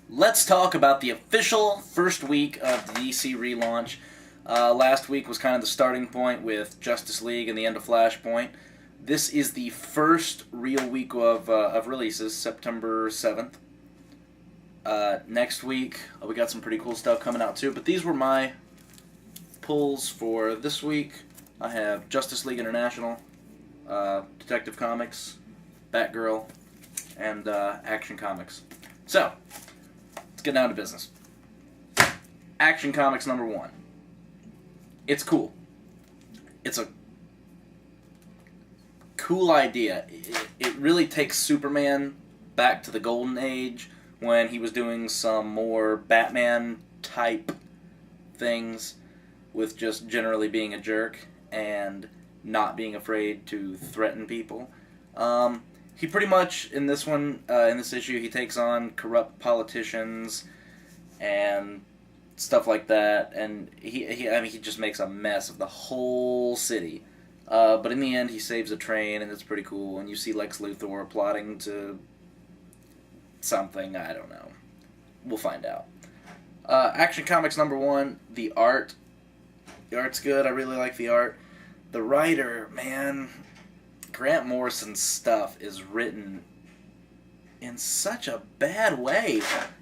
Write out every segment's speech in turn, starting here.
let's talk about the official first week of the DC relaunch. Last week was kind of the starting point with Justice League and the end of Flashpoint. This is the first real week of releases, September 7th. Next week, we got some pretty cool stuff coming out too, but these were my pulls for this week. I have Justice League International, Detective Comics, Batgirl, and Action Comics. So, let's get down to business. Action Comics number 1. It's cool. It's a cool idea. It really takes Superman back to the Golden Age when he was doing some more Batman-type things with just generally being a jerk and not being afraid to threaten people. He pretty much, in this one, in this issue, he takes on corrupt politicians and stuff like that, and he just makes a mess of the whole city. But in the end, he saves a train, and it's pretty cool, and you see Lex Luthor plotting to something, I don't know. We'll find out. Action Comics number 1, the art. The art's good, I really like the art. The writer, man, Grant Morrison's stuff is written in such a bad way.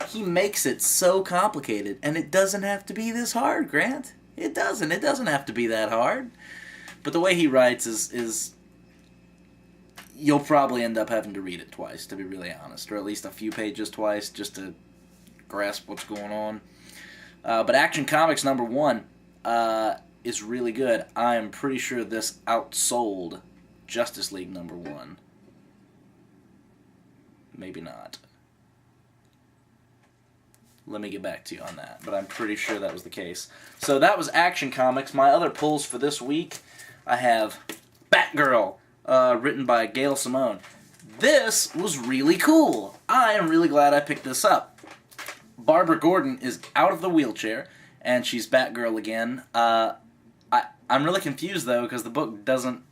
He makes it so complicated, and it doesn't have to be this hard, Grant. It doesn't have to be that hard. But the way he writes is you'll probably end up having to read it twice, to be really honest, or at least a few pages twice, just to grasp what's going on. But Action Comics number 1 is really good. I am pretty sure this outsold Justice League number 1. Maybe not. Let me get back to you on that, but I'm pretty sure that was the case. So that was Action Comics. My other pulls for this week, I have Batgirl, written by Gail Simone. This was really cool. I am really glad I picked this up. Barbara Gordon is out of the wheelchair, and she's Batgirl again. I'm really confused, though, because the book doesn't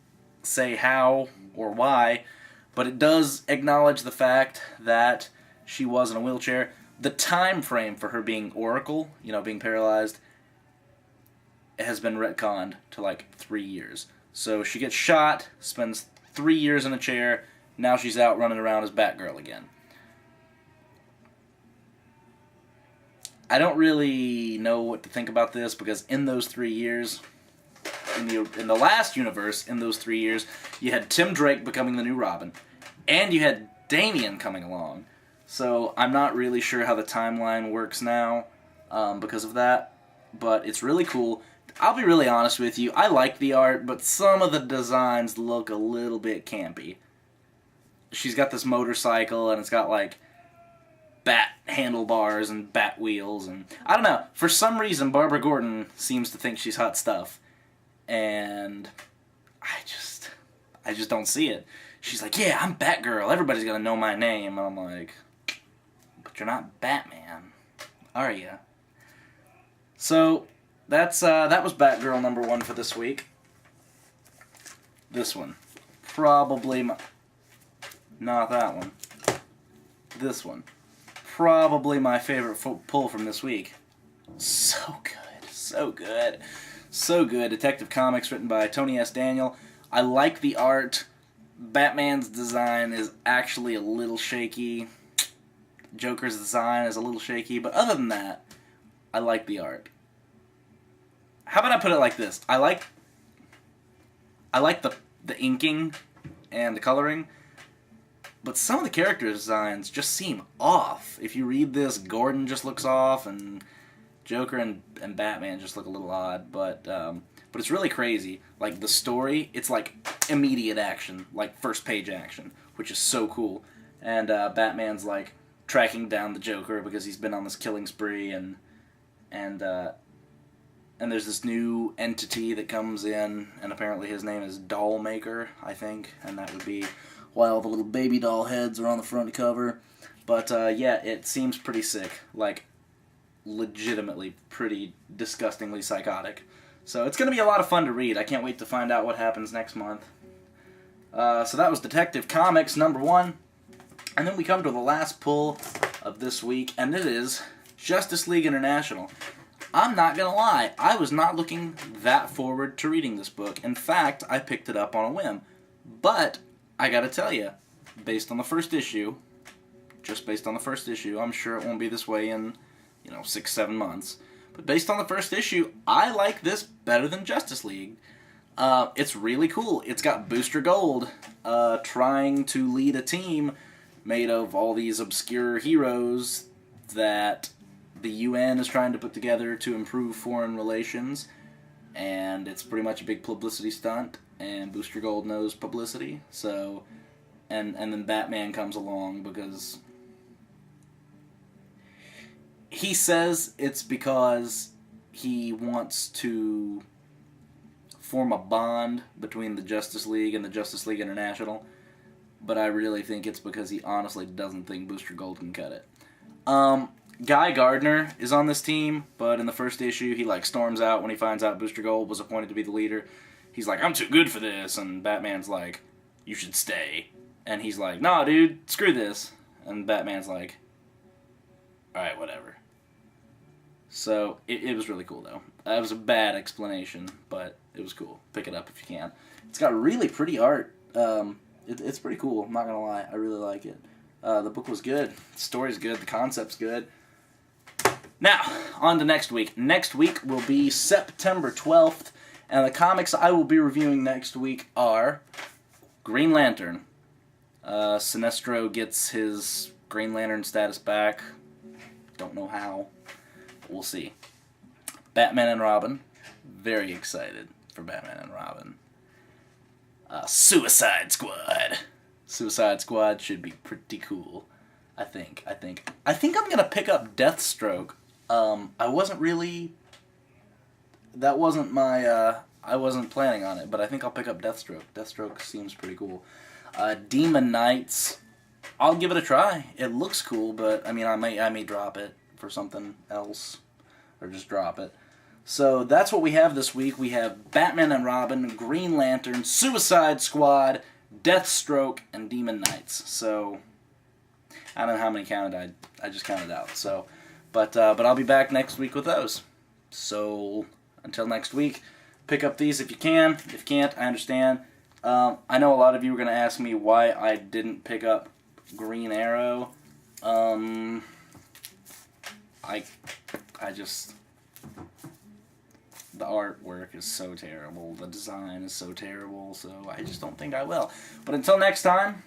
say how or why, but it does acknowledge the fact that she was in a wheelchair. The time frame for her being Oracle, being paralyzed, has been retconned to like 3 years. So she gets shot, spends 3 years in a chair, now she's out running around as Batgirl again. I don't really know what to think about this, because in those 3 years, in the last universe, in those 3 years, you had Tim Drake becoming the new Robin, and you had Damian coming along. So I'm not really sure how the timeline works now because of that, but it's really cool. I'll be really honest with you, I like the art, but some of the designs look a little bit campy. She's got this motorcycle, and it's got like bat handlebars and bat wheels, and I don't know, for some reason Barbara Gordon seems to think she's hot stuff, and I just don't see it. She's like, yeah, I'm Batgirl, everybody's gonna know my name, and I'm like, but you're not Batman, are you? So that was Batgirl number 1 for this week. This one, probably not that one. This one, probably my favorite pull from this week. So good, so good, so good. Detective Comics, written by Tony S. Daniel. I like the art. Batman's design is actually a little shaky. Joker's design is a little shaky, but other than that, I like the art. How about I put it like this? I like the inking and the coloring, but some of the character designs just seem off. If you read this, Gordon just looks off, and Joker and Batman just look a little odd, but it's really crazy. Like, the story, it's like immediate action, like first page action, which is so cool. And Batman's like tracking down the Joker because he's been on this killing spree, and there's this new entity that comes in, and apparently his name is Dollmaker, I think, and that would be why all the little baby doll heads are on the front cover. But yeah, it seems pretty sick, like legitimately pretty disgustingly psychotic. So it's going to be a lot of fun to read. I can't wait to find out what happens next month. So that was Detective Comics number 1. And then we come to the last pull of this week, and it is Justice League International. I'm not going to lie, I was not looking that forward to reading this book. In fact, I picked it up on a whim. But, I gotta tell you, based on the first issue, just based on the first issue, I'm sure it won't be this way in, 6-7 months. But based on the first issue, I like this better than Justice League. It's really cool. It's got Booster Gold trying to lead a team made of all these obscure heroes that the UN is trying to put together to improve foreign relations. And it's pretty much a big publicity stunt, and Booster Gold knows publicity, so... And then Batman comes along because... He says it's because he wants to form a bond between the Justice League and the Justice League International, but I really think it's because he honestly doesn't think Booster Gold can cut it. Guy Gardner is on this team, but in the first issue, he storms out when he finds out Booster Gold was appointed to be the leader. He's like, I'm too good for this, and Batman's like, you should stay. And he's like, nah, dude, screw this. And Batman's like, alright, whatever. So, it was really cool, though. That was a bad explanation, but it was cool. Pick it up if you can. It's got really pretty art. It's pretty cool, I'm not gonna lie. I really like it. The book was good. The story's good. The concept's good. Now, on to next week. Next week will be September 12th, and the comics I will be reviewing next week are Green Lantern. Sinestro gets his Green Lantern status back. Don't know how. We'll see. Batman and Robin. Very excited for Batman and Robin. Suicide Squad. Suicide Squad should be pretty cool. I think I'm gonna pick up Deathstroke. I wasn't really... That wasn't my... I wasn't planning on it, but I think I'll pick up Deathstroke. Deathstroke seems pretty cool. Demon Knights. I'll give it a try. It looks cool, but I may drop it for something else. Or just drop it. So that's what we have this week. We have Batman and Robin, Green Lantern, Suicide Squad, Deathstroke, and Demon Knights. So I don't know how many counted. I just counted out. So, but I'll be back next week with those. So until next week, pick up these if you can. If you can't, I understand. I know a lot of you were going to ask me why I didn't pick up Green Arrow. I just... The artwork is so terrible. The design is so terrible, so I just don't think I will. But until next time,